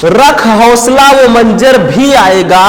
रख हौसला वो मंजर भी आएगा,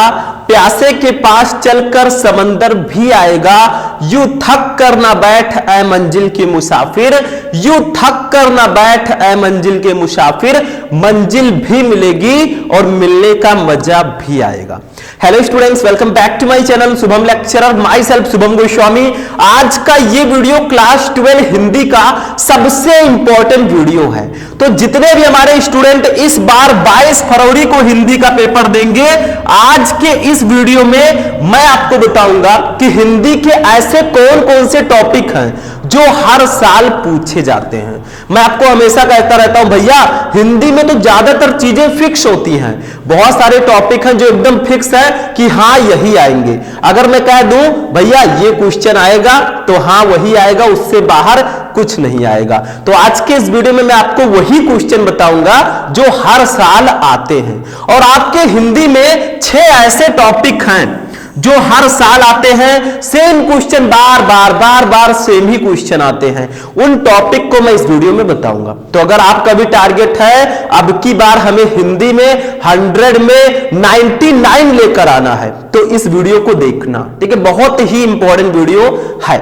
प्यासे के पास चलकर समंदर भी आएगा। यूं थक कर ना बैठ ऐ मंजिल के मुसाफिर, यूं थक कर ना बैठ ऐ मंजिल के मुसाफिर, मंजिल भी मिलेगी और मिलने का मजा भी आएगा। Hello students, welcome back to my channel Shubham lecturer, myself Shubham Goswami. आज का ये वीडियो क्लास 12 हिंदी का सबसे इंपॉर्टेंट वीडियो है। तो जितने भी हमारे स्टूडेंट इस बार 22 फरवरी को हिंदी का पेपर देंगे, आज के इस वीडियो में मैं आपको बताऊंगा कि हिंदी के ऐसे कौन कौन से टॉपिक हैं जो हर साल पूछे जाते हैं। मैं आपको हमेशा कहता रहता हूं भैया, हिंदी में तो ज्यादातर चीजें फिक्स होती हैं, बहुत सारे टॉपिक हैं जो एकदम फिक्स है कि हाँ यही आएंगे। अगर मैं कह दूं भैया ये क्वेश्चन आएगा तो हाँ वही आएगा, उससे बाहर कुछ नहीं आएगा। तो आज के इस वीडियो में मैं आपको वही क्वेश्चन बताऊंगा जो हर साल आते हैं। और आपके हिंदी में 6 ऐसे टॉपिक हैं जो हर साल आते हैं, सेम क्वेश्चन बार बार सेम ही क्वेश्चन आते हैं। उन टॉपिक को मैं इस वीडियो में बताऊंगा। तो अगर आपका भी टारगेट है अब की बार हमें हिंदी में 100 में 99 लेकर आना है, तो इस वीडियो को देखना, ठीक है। बहुत ही इंपॉर्टेंट वीडियो है।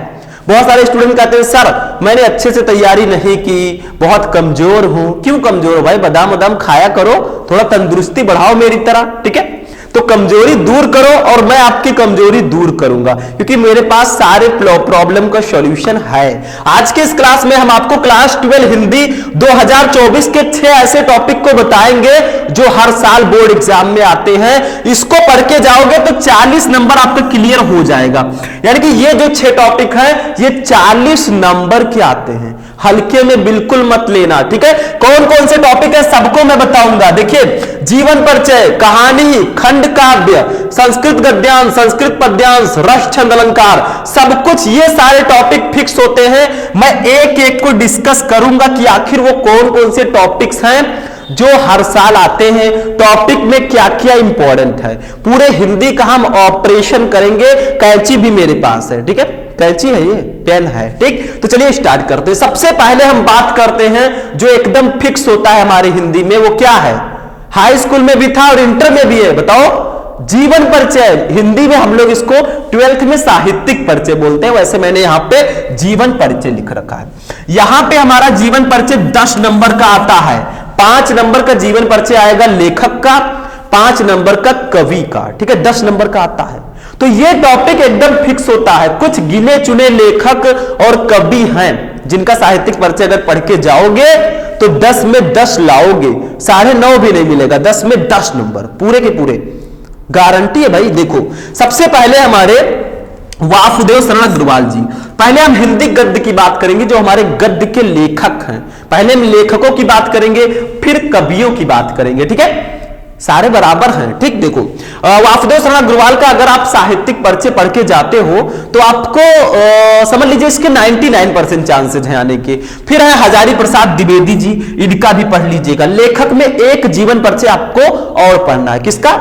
बहुत सारे स्टूडेंट कहते हैं सर मैंने अच्छे से तैयारी नहीं की, बहुत कमजोर हूं। क्यों कमजोर हो भाई? बादाम वादाम खाया करो, थोड़ा तंदुरुस्ती बढ़ाओ मेरी तरह, ठीक है। तो कमजोरी दूर करो और मैं आपकी कमजोरी दूर करूंगा, क्योंकि मेरे पास सारे प्रॉब्लम का सॉल्यूशन है। आज के इस क्लास में हम आपको क्लास 12 हिंदी 2024 के 6 ऐसे टॉपिक को बताएंगे जो हर साल बोर्ड एग्जाम में आते हैं। इसको पढ़ के जाओगे तो 40 नंबर आपका क्लियर हो जाएगा। यानी कि ये जो 6 टॉपिक है ये 40 नंबर के आते हैं, हल्के में बिल्कुल मत लेना, ठीक है। कौन कौन से टॉपिक है सबको मैं बताऊंगा। देखिए, जीवन परिचय, कहानी, खंड काव्य, संस्कृत गद्यांश, संस्कृत पद्यांश, रस छंद अलंकार, सब कुछ ये सारे टॉपिक फिक्स होते हैं। मैं एक एक को डिस्कस करूंगा कि आखिर वो कौन कौन से टॉपिक्स हैं जो हर साल आते हैं, टॉपिक में क्या क्या इंपॉर्टेंट है। पूरे हिंदी का हम ऑपरेशन करेंगे। कैंची भी मेरे पास है, ठीक है, कैंची है, ये पेन है, ठीक। तो चलिए स्टार्ट करते हैं। सबसे पहले हम बात करते हैं जो एकदम फिक्स होता है हमारी हिंदी में, वो क्या है? हाई स्कूल में भी था और इंटर में भी है, बताओ। जीवन परिचय। हिंदी में हम लोग इसको 12th में साहित्यिक परिचय बोलते हैं, वैसे मैंने यहां पे जीवन परिचय लिख रखा है। यहां पे हमारा जीवन परिचय 10 नंबर का आता है। 5 नंबर का जीवन परिचय आएगा लेखक का, 5 नंबर का कवि का, ठीक है, 10 नंबर का आता है। तो ये टॉपिक एकदम फिक्स होता है। कुछ गिने चुने लेखक और कवि हैं जिनका साहित्यिक परिचय अगर पढ़ के जाओगे तो 10 में 10 लाओगे, 9.5 भी नहीं मिलेगा, 10 में 10 नंबर पूरे के पूरे, गारंटी है भाई। देखो, सबसे पहले हमारे वासुदेव शरण अग्रवाल जी। पहले हम हिंदी गद्य की बात करेंगे जो हमारे गद्य के लेखक हैं। पहले हम लेखकों की बात करेंगे, फिर कवियों की बात करेंगे, ठीक है, सारे बराबर हैं, ठीक। देखो, वासुदेव शरण अग्रवाल का अगर आप साहित्यिक परिचय पढ़ के जाते हो तो आपको समझ लीजिए इसके 99% चांसेस हैं आने के। फिर है हजारी प्रसाद द्विवेदी जी, इनका भी पढ़ लीजिएगा। लेखक में एक जीवन परिचय आपको और पढ़ना है, किसका?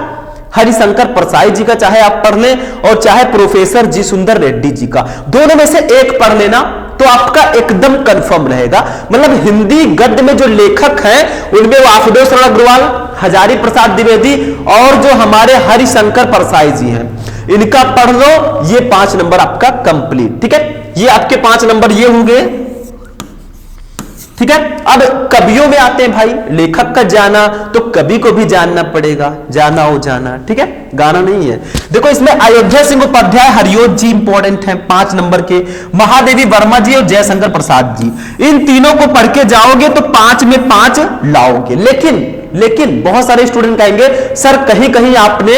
हरिशंकर प्रसाद जी का, चाहे आप पढ़ लें और चाहे प्रोफेसर जी सुंदर रेड्डी जी का, दोनों में से एक पढ़ लेना तो आपका एकदम कंफर्म रहेगा। मतलब हिंदी गद्य में जो लेखक हैं उनमें वासुदेव शरण अग्रवाल, हजारी प्रसाद द्विवेदी और जो हमारे हरिशंकर प्रसाद जी हैं, इनका पढ़ लो। ये 5 नंबर आपका कंप्लीट, ठीक है। ये आपके 5 नंबर ये होंगे, ठीक है। अब कवियों में आते हैं भाई। लेखक का जाना तो कवि को भी जानना पड़ेगा, जाना हो जाना, ठीक है, गाना नहीं है। देखो, इसमें अयोध्या सिंह उपाध्याय, हरिओद जी इंपॉर्टेंट हैं 5 नंबर के, महादेवी वर्मा जी और जयशंकर प्रसाद जी। इन तीनों को पढ़ के जाओगे तो 5 में 5 लाओगे। लेकिन बहुत सारे स्टूडेंट कहेंगे सर कहीं कहीं आपने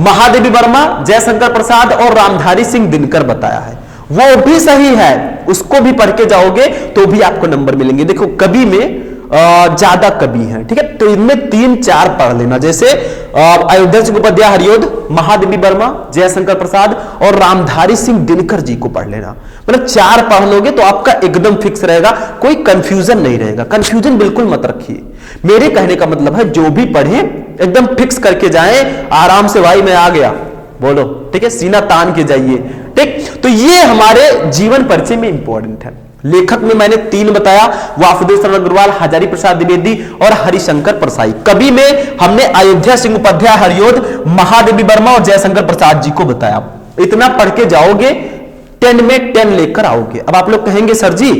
महादेवी वर्मा, जयशंकर प्रसाद और रामधारी सिंह दिनकर बताया है, वो भी सही है, उसको भी पढ़ के जाओगे तो भी आपको नंबर मिलेंगे। देखो, कवि में ज्यादा कवि हैं, ठीक है, तो इनमें 3-4 पढ़ लेना। जैसे अयोध्या सिंह उपाध्याय, हरिओद, महादेवी वर्मा, जयशंकर प्रसाद और रामधारी सिंह दिनकर जी को पढ़ लेना। मतलब 4 पढ़ लोगे तो आपका एकदम फिक्स रहेगा, कोई कंफ्यूजन नहीं रहेगा। कंफ्यूजन बिल्कुल मत रखिए। मेरे कहने का मतलब है जो भी पढ़े एकदम फिक्स करके जाएं, आराम से भाई मैं आ गया बोलो, ठीक है, सीना तान के जाइए, ठीक। तो ये हमारे जीवन परिचय में इंपॉर्टेंट है। लेखक में मैंने 3 बताया, वासुदेव शरण अग्रवाल, हजारी प्रसाद द्विवेदी और हरिशंकर परसाई। कवि में हमने अयोध्या सिंह उपाध्याय, हरियोध, महादेवी वर्मा और जयशंकर प्रसाद जी को बताया। इतना पढ़ के जाओगे 10 में 10 लेकर आओगे। अब आप लोग कहेंगे सर जी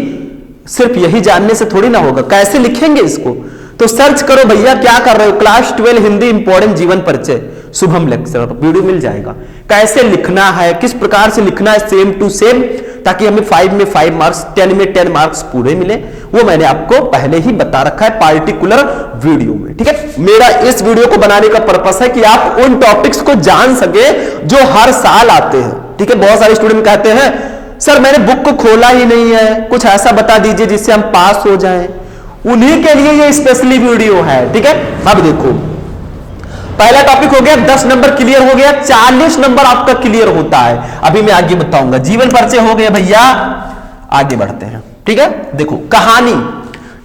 सिर्फ यही जानने से थोड़ी ना होगा, कैसे लिखेंगे इसको? तो सर्च करो भैया, क्या कर रहे हो, क्लास 12 हिंदी इंपॉर्टेंट जीवन परिचय शुभम लेक्चर, वीडियो मिल जाएगा। कैसे लिखना है, किस प्रकार से लिखना है सेम टू सेम, ताकि हमें 5 में 5 मार्क्स, 10 में 10 मार्क्स पूरे मिले, वो मैंने आपको पहले ही बता रखा है पार्टिकुलर वीडियो में। ठीक है, मेरा इस वीडियो को बनाने का पर्पस है कि आप उन टॉपिक्स को जान सके जो हर साल आते हैं। ठीक है, बहुत सारे स्टूडेंट कहते हैं सर मैंने बुक को खोला ही नहीं है, कुछ ऐसा बता दीजिए जिससे हम पास हो जाएं। उन्हीं के लिए ये स्पेशली वीडियो है। ठीक है, अब देखो पहला टॉपिक हो गया, 10 नंबर क्लियर हो गया, 40 नंबर आपका क्लियर होता है। अभी मैं आगे बताऊंगा। जीवन परिचय हो गया भैया, आगे बढ़ते हैं। ठीक है, देखो कहानी,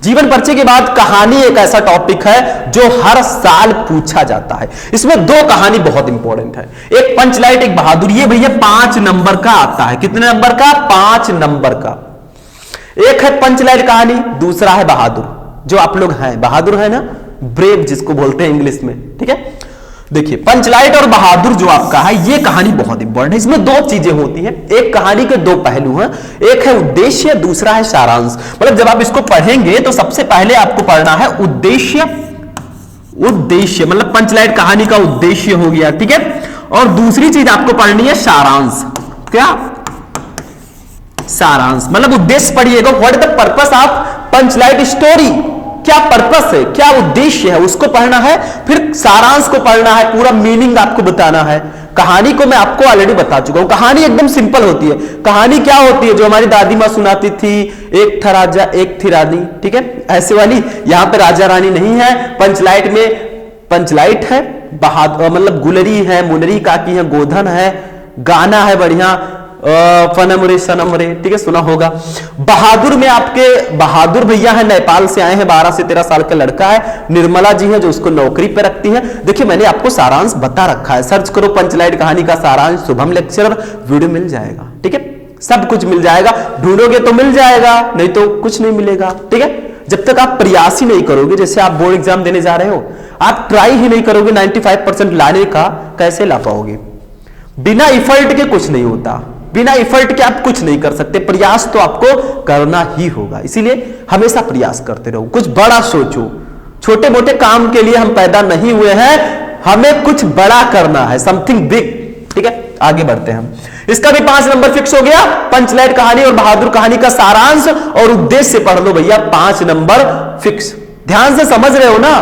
जीवन परिचय के बाद कहानी एक ऐसा टॉपिक है जो हर साल पूछा जाता है। इसमें 2 कहानी बहुत इंपॉर्टेंट है, एक पंचलाइट एक बहादुर। ये भैया 5 नंबर का आता है। कितने नंबर का? 5 नंबर का। एक है पंचलाइट कहानी, दूसरा है बहादुर। जो आप लोग हैं बहादुर है ना, ब्रेव जिसको बोलते हैं इंग्लिश में। ठीक है, देखिए पंचलाइट और बहादुर जो आपका है, ये कहानी बहुत इंपॉर्टेंट है। इसमें 2 चीजें होती हैं, एक कहानी के 2 पहलू हैं, एक है उद्देश्य, दूसरा है सारांश। मतलब जब आप इसको पढ़ेंगे तो सबसे पहले आपको पढ़ना है उद्देश्य, उद्देश्य मतलब पंचलाइट कहानी का उद्देश्य हो गया। ठीक है, और दूसरी चीज आपको पढ़नी है सारांश। क्या? सारांश मतलब उद्देश्य पढ़िएगा, what is the purpose of Panchlight story, क्या पर्पस है, क्या उद्देश्य है, उसको पढ़ना है। फिर सारांश को पढ़ना है, पूरा मीनिंग आपको बताना है। कहानी को मैं आपको ऑलरेडी बता चुका हूं, कहानी एकदम सिंपल होती है। कहानी क्या होती है? जो हमारी दादी माँ सुनाती थी, एक था राजा एक थी रानी। ठीक है, ऐसे वाली। यहां पे राजा रानी नहीं है। पंचलाइट में पंचलाइट है, बहादुर मतलब गुलरी है, मुनरी काकी है, गोधन है, गाना है बढ़िया, फनमरे सनमरे। ठीक है, सुना होगा। बहादुर में आपके बहादुर भैया है, नेपाल से आए हैं, 12 से 13 साल का लड़का है। निर्मला जी है जो उसको नौकरी पे रखती है। देखिए मैंने आपको सारांश बता रखा है, सर्च करो पंचलाइट कहानी का सारांश शुभम लेक्चरर, वीडियो मिल जाएगा। ठीक है, सब कुछ मिल जाएगा, ढूंढोगे तो मिल जाएगा, नहीं तो कुछ नहीं मिलेगा। ठीक है, जब तक आप प्रयास ही नहीं करोगे, जैसे आप बोर्ड एग्जाम देने जा रहे हो, आप ट्राई ही नहीं करोगे 95% लाने का, कैसे ला पाओगे? बिना इफर्ट के कुछ नहीं होता, बिना इफर्ट के आप कुछ नहीं कर सकते। प्रयास तो आपको करना ही होगा, इसीलिए हमेशा प्रयास करते रहो, कुछ बड़ा सोचो। छोटे मोटे काम के लिए हम पैदा नहीं हुए हैं, हमें कुछ बड़ा करना है, समथिंग बिग। ठीक है, आगे बढ़ते हैं हम। इसका भी 5 नंबर फिक्स हो गया। पंचलाइट कहानी और बहादुर कहानी का सारांश और उद्देश्य पढ़ लो भैया, 5 नंबर फिक्स। ध्यान से समझ रहे हो ना,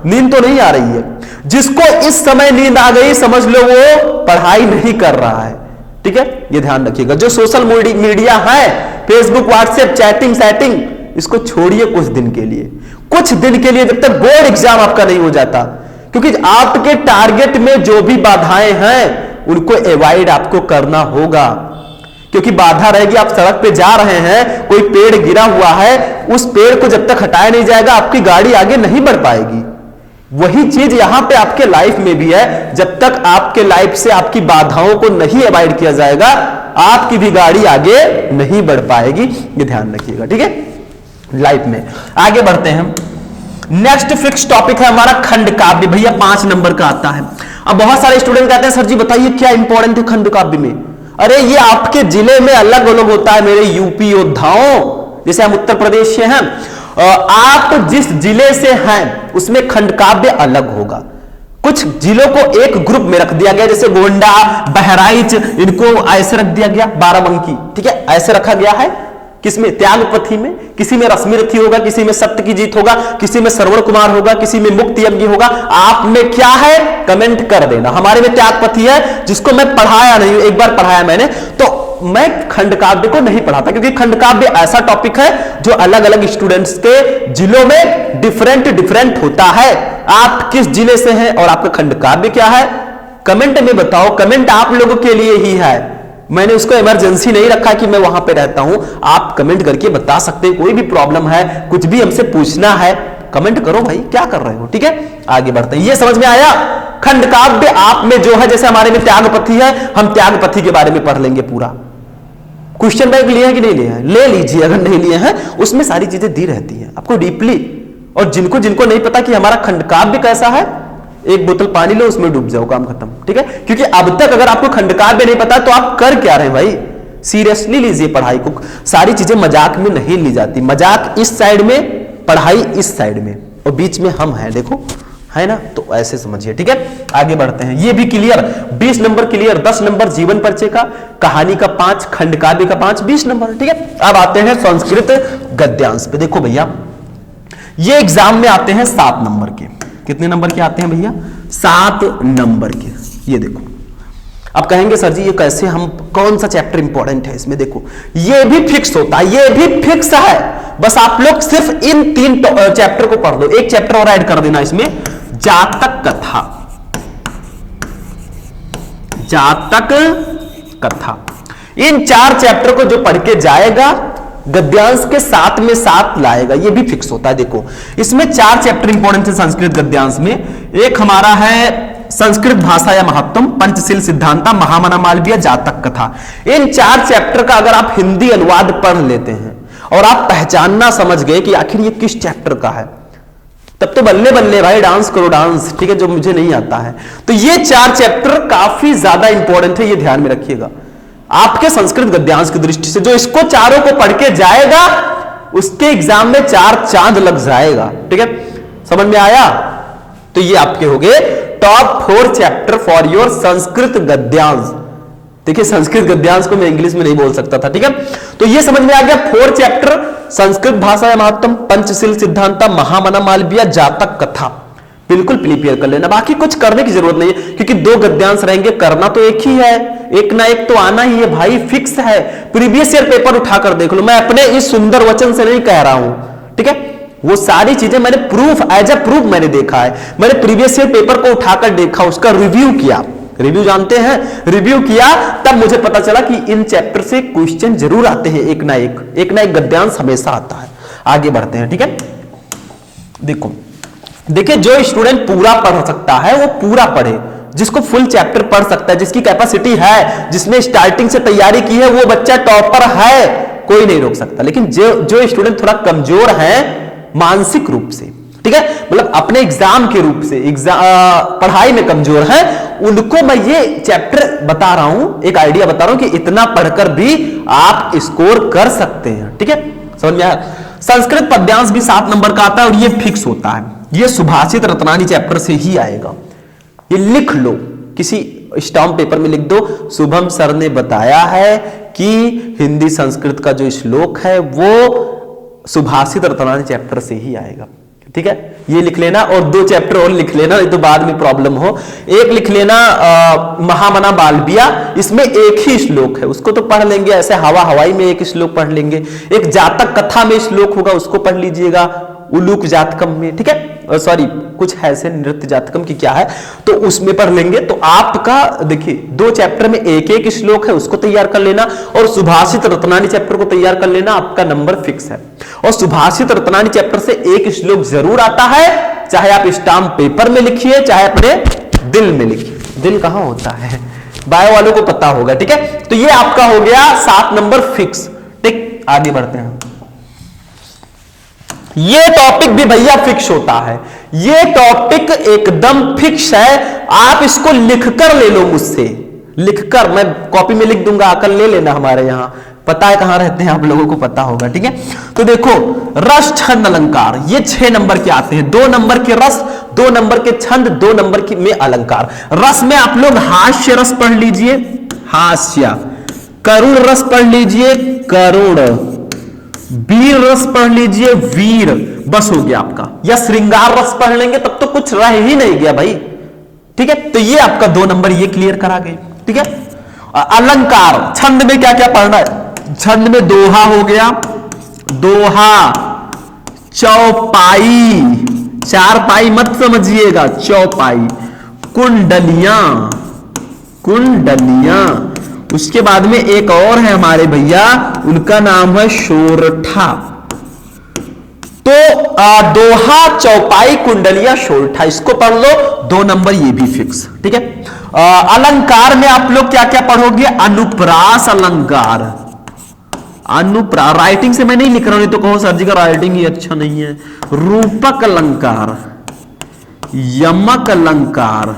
नींद तो नहीं आ रही है? जिसको इस समय नींद आ गई समझ लो वो पढ़ाई नहीं कर रहा है। ठीक है, ये ध्यान रखिएगा। जो सोशल मीडिया है, फेसबुक व्हाट्सएप चैटिंग सैटिंग, इसको छोड़िए कुछ दिन के लिए, कुछ दिन के लिए, जब तक बोर्ड एग्जाम आपका नहीं हो जाता। क्योंकि आपके टारगेट में जो भी बाधाएं हैं उनको अवॉइड आपको करना होगा। क्योंकि बाधा रहेगी, आप सड़क पे जा रहे हैं, कोई पेड़ गिरा हुआ है, उस पेड़ को जब तक हटाया नहीं जाएगा आपकी गाड़ी आगे नहीं बढ़ पाएगी। वही चीज यहां पे आपके लाइफ में भी है, जब तक आपके लाइफ से आपकी बाधाओं को नहीं अवॉइड किया जाएगा, आपकी भी गाड़ी आगे नहीं बढ़ पाएगी। ये ध्यान रखिएगा। ठीक है, लाइफ में आगे बढ़ते हैं। नेक्स्ट फिक्स टॉपिक है हमारा खंड काव्य। भैया 5 नंबर का आता है। अब बहुत सारे स्टूडेंट कहते हैं सर जी बताइए क्या इंपॉर्टेंट है खंड काव्य में? अरे ये आपके जिले में अलग अलग होता है मेरे यूपी योद्धाओं, जैसे हम उत्तर प्रदेश से हैं, आप जिस जिले से हैं उसमें खंड काव्य अलग होगा। कुछ जिलों को एक ग्रुप में रख दिया गया, जैसे गोंडा, बहराइच, इनको ऐसे रख दिया गया, बाराबंकी। ठीक है, ऐसे रखा गया है। किसमें? त्यागपथी में। किसी में रश्मिरथी होगा, किसी में सत्य की जीत होगा, किसी में श्रवण कुमार होगा, किसी में मुक्ति यज्ञ होगा। आप में क्या है कमेंट कर देना। हमारे में त्यागपथी है, जिसको मैं पढ़ाया नहीं, एक बार पढ़ाया मैंने, तो मैं खंड काव्य को नहीं पढ़ाता, क्योंकि खंड काव्य ऐसा टॉपिक है जो अलग अलग स्टूडेंट्स के जिलों में डिफरेंट होता है। आप किस जिले से हैं और आपका खंड काव्य क्या है, कमेंट में बताओ। कमेंट आप लोगों के लिए ही है, मैंने उसको इमरजेंसी नहीं रखा कि मैं वहां पे रहता हूं। आप कमेंट करके बता सकते हैं, कोई भी प्रॉब्लम है, कुछ भी हमसे पूछना है, कमेंट करो भाई, क्या कर रहे हो। ठीक है, आगे बढ़ते हैं। ये समझ में आया? खंड काव्य आप में जो है, जैसे हमारे में त्यागपथी है, हम त्यागपथी के बारे में पढ़ लेंगे पूरा। क्वेश्चन बैंक लिया है कि नहीं लिया है? ले लीजिए, अगर नहीं लिए हैं उसमें सारी चीजें दी रहती हैं आपको डीपली। और जिनको जिनको नहीं पता कि हमारा खंडकाव्य कैसा है, एक बोतल पानी लो, उसमें डूब जाओ, काम खत्म। ठीक है, क्योंकि अब तक अगर आपको खंडकाव्य नहीं पता तो आप कर क्या रहे हैं भाई? सीरियसली लीजिए पढ़ाई को, सारी चीजें मजाक में नहीं ली जाती। मजाक इस साइड में, पढ़ाई इस साइड में, और बीच में हम हैं, देखो है ना, तो ऐसे समझिए। ठीक है, आगे बढ़ते हैं। ये भी क्लियर, 20 नंबर क्लियर, 10 नंबर जीवन परिचय का, कहानी का 5, खंडकाव्य का 5, 20 नंबर। ठीक है, अब आते हैं संस्कृत गद्यांश पे। देखो भैया, ये एग्जाम में आते हैं 7 नंबर के। कितने नंबर के आते हैं भैया? 7 नंबर के। ये देखो, अब कहेंगे सर जी ये कैसे, हम कौन सा चैप्टर इंपॉर्टेंट है इसमें? देखो, ये भी फिक्स होता है, ये भी फिक्स है, बस आप लोग सिर्फ इन 3 चैप्टर को पढ़ लो। एक चैप्टर और ऐड कर देना इसमें, जातक कथा। जातक कथा, इन 4 चैप्टर को जो पढ़ के जाएगा गद्यांश के 7 में 7 लाएगा, ये भी फिक्स होता है। देखो, इसमें 4 चैप्टर इंपॉर्टेंट है संस्कृत गद्यांश में। एक हमारा है संस्कृत भाषा या महत्वम, पंचशील सिद्धांता, महामना मालवीय, जातक कथा। इन 4 चैप्टर का अगर आप हिंदी अनुवाद पढ़ लेते हैं और आप पहचानना समझ गए कि आखिर ये किस चैप्टर का है, तब तो बल्ले बल्ले भाई, डांस करो डांस। ठीक है, जो मुझे नहीं आता है। तो ये 4 चैप्टर काफी ज्यादा इंपॉर्टेंट है, ये ध्यान में रखिएगा आपके संस्कृत गद्यांश की दृष्टि से। जो इसको चारों को पढ़ के जाएगा उसके एग्जाम में 4 चांद लग जाएगा। ठीक है, समझ में आया? तो ये आपके हो गए top 4 chapter for your Sanskrit गद्यांश। देखिए, संस्कृत गद्यांश को मैं इंग्लिश में नहीं बोल सकता था। ठीक है, तो ये समझ में आ गया 4 चैप्टर, संस्कृत भाषा या महत्वम, पंचशील सिद्धांता, महामना मालवीय, जातक कथा। बिल्कुल प्रिपेयर कर लेना, बाकी कुछ करने की जरूरत नहीं है, क्योंकि 2 गद्यांश रहेंगे, करना तो एक ही है, एक ना एक तो आना ही है भाई, फिक्स है। प्रीवियस ईयर पेपर उठाकर देख लो, मैं अपने इस सुंदर वचन से नहीं कह रहा हूं। ठीक है, वो सारी चीजें मैंने प्रूफ, एज ए प्रूफ मैंने देखा है। मैंने प्रीवियस ईयर पेपर को उठाकर देखा, उसका रिव्यू किया। रिव्यू जानते हैं, रिव्यू किया, तब मुझे पता चला कि इन चैप्टर से क्वेश्चन जरूर आते हैं, एक ना एक गद्यांश हमेशा आता है। आगे बढ़ते हैं। ठीक है, देखो देखिए, जो स्टूडेंट पूरा पढ़ सकता है वो पूरा पढ़े, जिसको फुल चैप्टर पढ़ सकता है, जिसकी कैपेसिटी है, जिसने स्टार्टिंग से तैयारी की है, वो बच्चा टॉपर है, कोई नहीं रोक सकता। लेकिन जो स्टूडेंट थोड़ा कमजोर है मानसिक रूप से, ठीक है, मतलब अपने एग्जाम के रूप से, पढ़ाई में कमजोर है, उनको मैं ये चैप्टर बता रहा हूं, एक आइडिया बता रहा हूं कि इतना पढ़कर भी आप स्कोर कर सकते हैं। ठीक है, समझ में आया? संस्कृत पद्यांश भी 7 नंबर का आता है और ये फिक्स होता है, ये सुभाषित रत्नानी चैप्टर से ही आएगा। ये लिख लो, किसी स्टाम्प पेपर में लिख दो, शुभम सर ने बताया है कि हिंदी संस्कृत का जो श्लोक है वो सुभाषित रत्नानी चैप्टर से ही आएगा। ठीक है, ये लिख लेना, और 2 चैप्टर और लिख लेना, नहीं तो बाद में प्रॉब्लम हो। एक लिख लेना महामना मालवीय, इसमें एक ही श्लोक है, उसको तो पढ़ लेंगे ऐसे हवा हवाई में, एक श्लोक पढ़ लेंगे। एक जातक कथा में श्लोक होगा, उसको पढ़ लीजिएगा, उलूक जातकम में। ठीक है, सॉरी कुछ है ऐसे, नृत्य जातकम की क्या है, तो उसमें पढ़ लेंगे। तो आपका देखिए 2 चैप्टर में एक एक श्लोक है, उसको तैयार कर लेना, और सुभाषित रत्नानी चैप्टर को तैयार कर लेना, आपका नंबर फिक्स है। और सुभाषित रत्नानी चैप्टर से एक श्लोक जरूर आता है, चाहे आप स्टाम्प पेपर में लिखिए, चाहे अपने दिल में लिखिए। दिल कहां होता है, बायो वालों को पता होगा। ठीक है, तो ये आपका हो गया 7 नंबर फिक्स। ठीक, आगे बढ़ते हैं। ये टॉपिक भी भैया फिक्स होता है, ये टॉपिक एकदम फिक्स है, आप इसको लिखकर ले लो मुझसे, लिखकर, मैं कॉपी में लिख दूंगा, आकर ले लेना, हमारे यहां पता है कहां रहते हैं, आप लोगों को पता होगा। ठीक है, तो देखो रस छंद अलंकार, ये 6 नंबर के आते हैं, 2 नंबर के रस, 2 नंबर के छंद, 2 नंबर की में अलंकार। रस में आप लोग हास्य रस पढ़ लीजिए, हास्य, करुण रस पढ़ लीजिए, करुण, वीर रस पढ़ लीजिए, वीर, बस हो गया आपका। या श्रृंगार रस पढ़ लेंगे तब तो कुछ रह ही नहीं गया भाई। ठीक है, तो ये आपका 2 नंबर ये क्लियर करा गए। ठीक है, अलंकार, छंद में क्या क्या पढ़ना है? छंद में दोहा हो गया, दोहा, चौपाई, 4 पाई मत समझिएगा, चौपाई, कुंडलियां, कुंडलियां, उसके बाद में एक और है हमारे भैया, उनका नाम है सोरठा। तो दोहा, चौपाई, कुंडलियां, सोरठा, इसको पढ़ लो, 2 नंबर ये भी फिक्स। ठीक है, अलंकार में आप लोग क्या क्या पढ़ोगे? अनुप्रास अलंकार, राइटिंग से मैं नहीं लिख रहा हूं, नहीं तो कहो सर जी का राइटिंग ही अच्छा नहीं है। रूपक अलंकार, यमक अलंकार,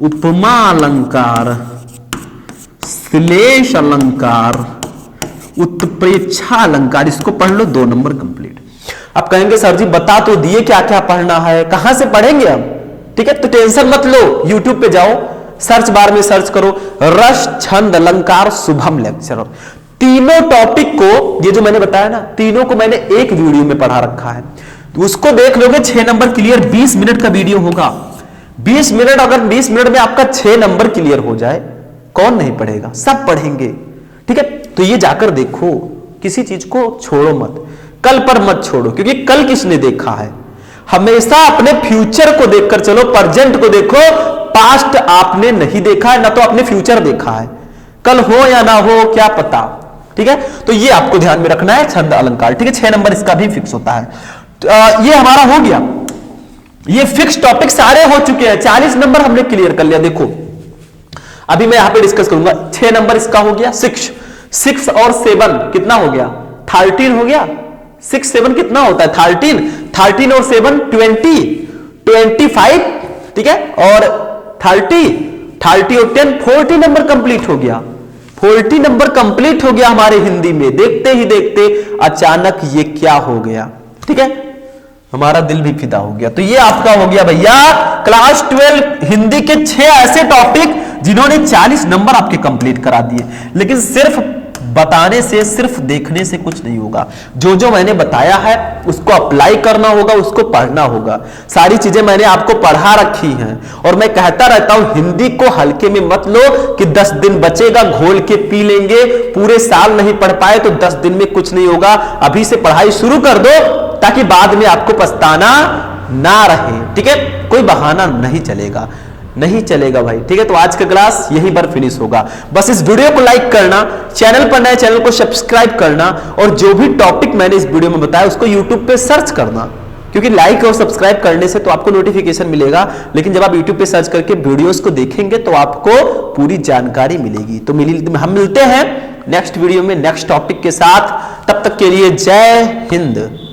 उपमा अलंकार, श्लेष अलंकार, उत्प्रेक्षा अलंकार। इसको पढ़ लो, 2 नंबर कंप्लीट। आप कहेंगे सर जी बता तो दिए क्या क्या पढ़ना है, कहां से पढ़ेंगे अब? ठीक है, तो टेंशन मत लो, यूट्यूब पे जाओ, सर्च बार में सर्च करो रस छंद अलंकार शुभम लेक्चरर। तीनों टॉपिक को, ये जो मैंने बताया ना, तीनों को मैंने एक वीडियो में पढ़ा रखा है, तो उसको देख लोगे 6 नंबर क्लियर। 20 मिनट का वीडियो होगा, 20 मिनट। अगर 20 मिनट में आपका 6 नंबर क्लियर हो जाए, कौन नहीं पढ़ेगा? सब पढ़ेंगे। ठीक है, तो ये जाकर देखो, किसी चीज को छोड़ो मत, कल पर मत छोड़ो, क्योंकि कल किसने देखा है? हमेशा अपने फ्यूचर को देखकर चलो, प्रेजेंट को देखो, पास्ट आपने नहीं देखा है, ना तो आपने फ्यूचर देखा है। कल हो या ना हो क्या पता। ठीक है, तो ये आपको ध्यान में रखना है, छंद अलंकार। ठीक है, 6 नंबर इसका भी फिक्स होता है। तो ये हमारा हो गया, ये फिक्स टॉपिक सारे हो चुके हैं। 40 नंबर हमने क्लियर कर लिया। देखो अभी मैं यहां पे डिस्कस करूंगा। 6 नंबर इसका हो गया। 6 और 7 कितना हो गया? 13 हो गया। 6 7 कितना होता है? 13 और 7 25। ठीक है, और 30 और 10 40 नंबर कंप्लीट हो गया। 40 नंबर कंप्लीट हो गया हमारे हिंदी में। देखते ही देखते अचानक ये क्या हो गया? ठीक है, हमारा दिल भी फिदा हो गया। तो ये आपका हो गया भैया क्लास 12 हिंदी के 6 ऐसे टॉपिक जिन्होंने 40 नंबर आपके कंप्लीट करा दिए। लेकिन सिर्फ बताने से, सिर्फ देखने से कुछ नहीं होगा। जो जो मैंने बताया है उसको अप्लाई करना होगा, उसको पढ़ना होगा। सारी चीजें मैंने आपको पढ़ा रखी हैं। और मैं कहता रहता हूं हिंदी को हल्के में मत लो कि 10 दिन बचेगा घोल के पी लेंगे, पूरे साल नहीं पढ़ पाए तो 10 दिन में कुछ नहीं होगा। अभी से पढ़ाई शुरू कर दो ताकि बाद में आपको पछताना ना रहे। ठीक है, कोई बहाना नहीं चलेगा, नहीं चलेगा भाई। ठीक है, तो आज का क्लास यहीं पर फिनिश होगा। बस इस वीडियो को लाइक करना, चैनल पर नए चैनल को सब्सक्राइब करना, और जो भी टॉपिक मैंने इस वीडियो में बताया उसको यूट्यूब पे सर्च करना, क्योंकि लाइक और सब्सक्राइब करने से तो आपको नोटिफिकेशन मिलेगा, लेकिन जब आप यूट्यूब पे सर्च करके वीडियोस को देखेंगे तो आपको पूरी जानकारी मिलेगी। तो हम मिलते हैं नेक्स्ट वीडियो में नेक्स्ट टॉपिक के साथ। तब तक के लिए जय हिंद।